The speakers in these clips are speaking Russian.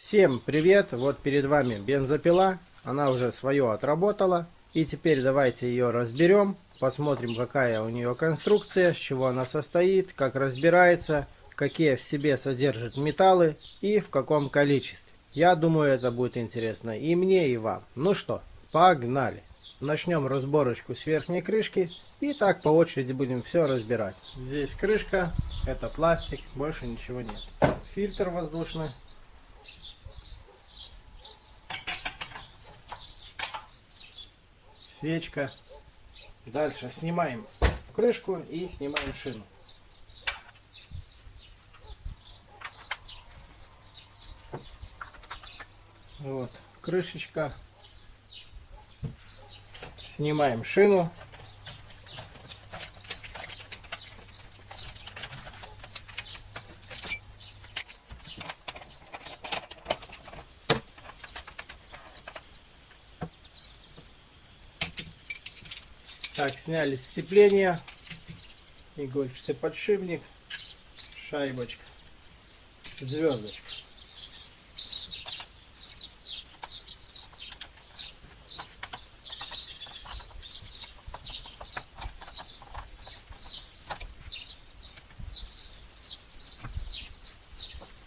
Всем привет! Вот перед вами бензопила. Она уже свое отработала. И теперь давайте ее разберем. Посмотрим, какая у нее конструкция, с чего она состоит, как разбирается, какие в себе содержит металлы и в каком количестве. Я думаю, это будет интересно и мне, и вам. Ну что, погнали! Начнем разборочку с верхней крышки. И так по очереди будем все разбирать. Здесь крышка, это пластик, больше ничего нет. Фильтр воздушный. Свечка. Дальше снимаем крышку и снимаем шину. Вот крышечка. Снимаем шину. Так, сняли сцепление, игольчатый подшипник, шайбочка, звездочка.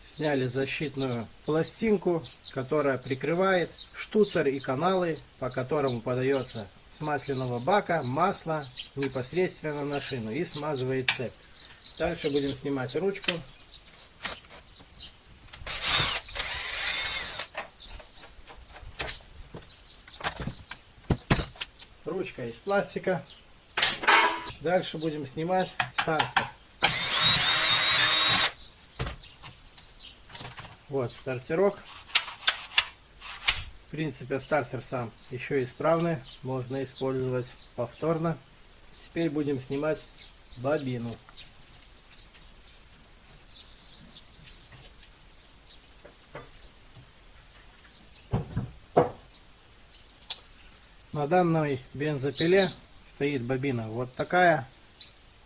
Сняли защитную пластинку, которая прикрывает штуцер и каналы, по которому подается с масляного бака масло непосредственно на шину и смазывает цепь. Дальше будем снимать ручку. Ручка из пластика. Дальше будем снимать стартер. Вот стартерок. В принципе, стартер сам еще исправный, можно использовать повторно. Теперь будем снимать бобину. На данной бензопиле стоит бобина вот такая.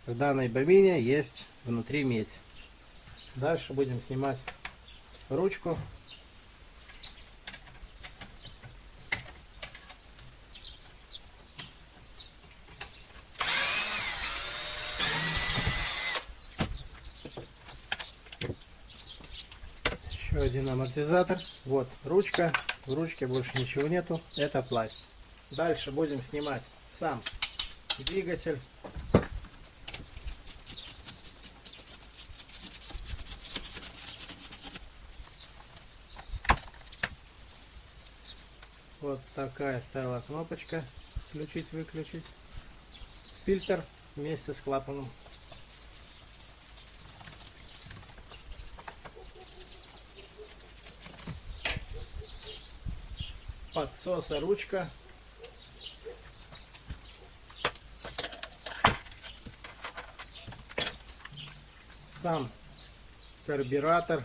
В данной бобине есть внутри медь. Дальше будем снимать ручку. Еще один амортизатор. Вот ручка. В ручке больше ничего нету. Это пластик. Дальше будем снимать сам двигатель. Вот такая стояла кнопочка. Включить-выключить. Фильтр вместе с клапаном. Подсоса ручка. Сам карбюратор.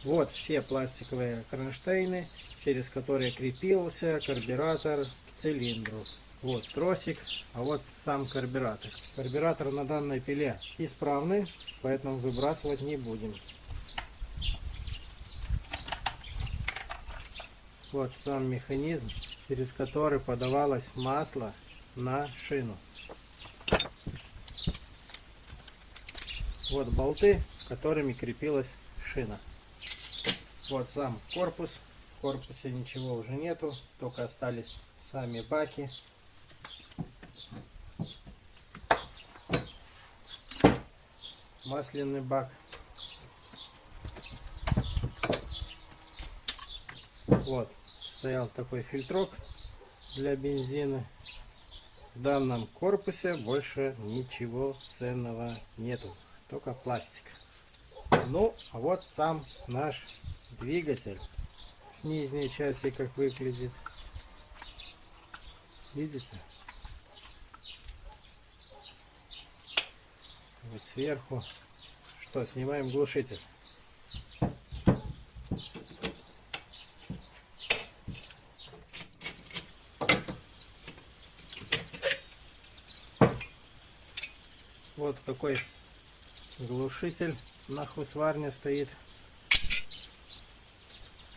Вот все пластиковые кронштейны, через которые крепился карбюратор к цилиндру. Вот тросик, а вот сам карбюратор. Карбюратор на данной пиле исправный, поэтому выбрасывать не будем. Вот сам механизм, через который подавалось масло на шину. Вот болты, которыми крепилась шина. Вот сам корпус. В корпусе ничего уже нету, только остались сами баки. Масляный бак. Вот стоял такой фильтрок для бензина. В данном корпусе больше ничего ценного нету, только пластик. Ну, а вот сам наш двигатель. С нижней части как выглядит. Видите? Вот сверху. Что, снимаем глушитель. Вот такой глушитель на хусварне стоит.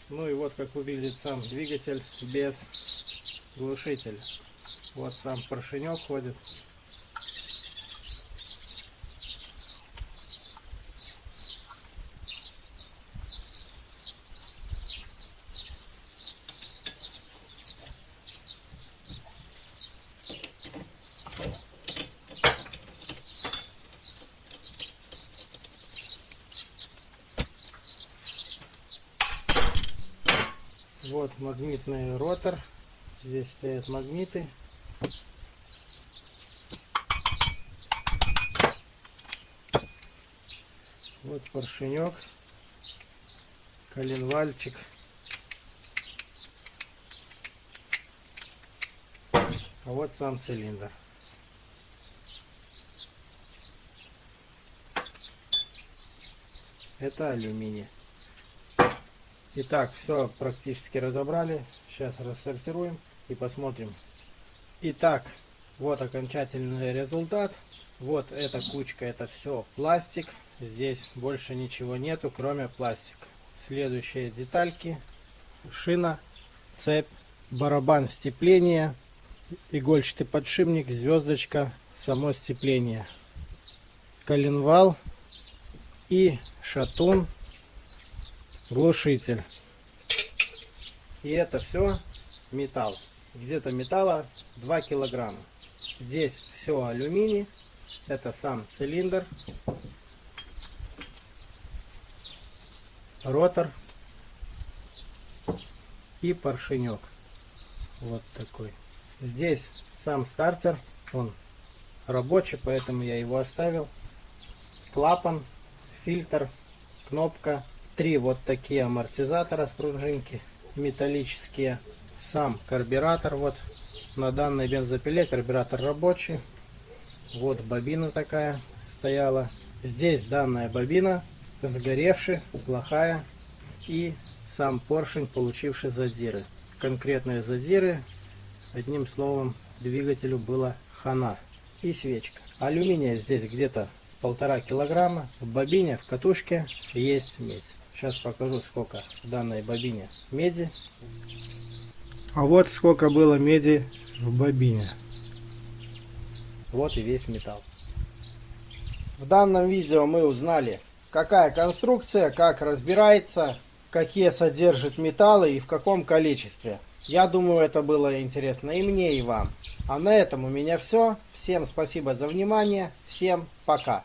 Ну и вот как выглядит сам двигатель без глушителя. Вот сам поршенек ходит. Вот магнитный ротор. Здесь стоят магниты. Вот поршенек, коленвальчик. А вот сам цилиндр. Это алюминий. Итак, все практически разобрали. Сейчас рассортируем и посмотрим. Итак, вот окончательный результат. Вот эта кучка, это все пластик. Здесь больше ничего нету, кроме пластика. Следующие детальки: шина, цепь, барабан сцепления, игольчатый подшипник, звездочка, само сцепление, коленвал и шатун, глушитель. И это все металл. Где-то металла 2 килограмма. Здесь все алюминий. Это сам цилиндр, ротор и поршенек. Вот такой. Здесь сам стартер. Он рабочий, поэтому я его оставил. Клапан, фильтр, кнопка. 3 вот такие амортизатора с пружинки металлические. Сам карбюратор. Вот на данной бензопиле карбюратор рабочий. Вот бобина такая стояла. Здесь данная бобина сгоревшая, плохая. И сам поршень, получивший задиры. Конкретные задиры. Одним словом, двигателю было хана. И свечка. Алюминия здесь где-то 1,5 килограмма. В бобине, в катушке есть медь. Сейчас покажу, сколько в данной бобине меди. А вот сколько было меди в бобине. Вот и весь металл. В данном видео мы узнали, какая конструкция, как разбирается, какие содержит металлы и в каком количестве. Я думаю, это было интересно и мне, и вам. А на этом у меня все. Всем спасибо за внимание. Всем пока.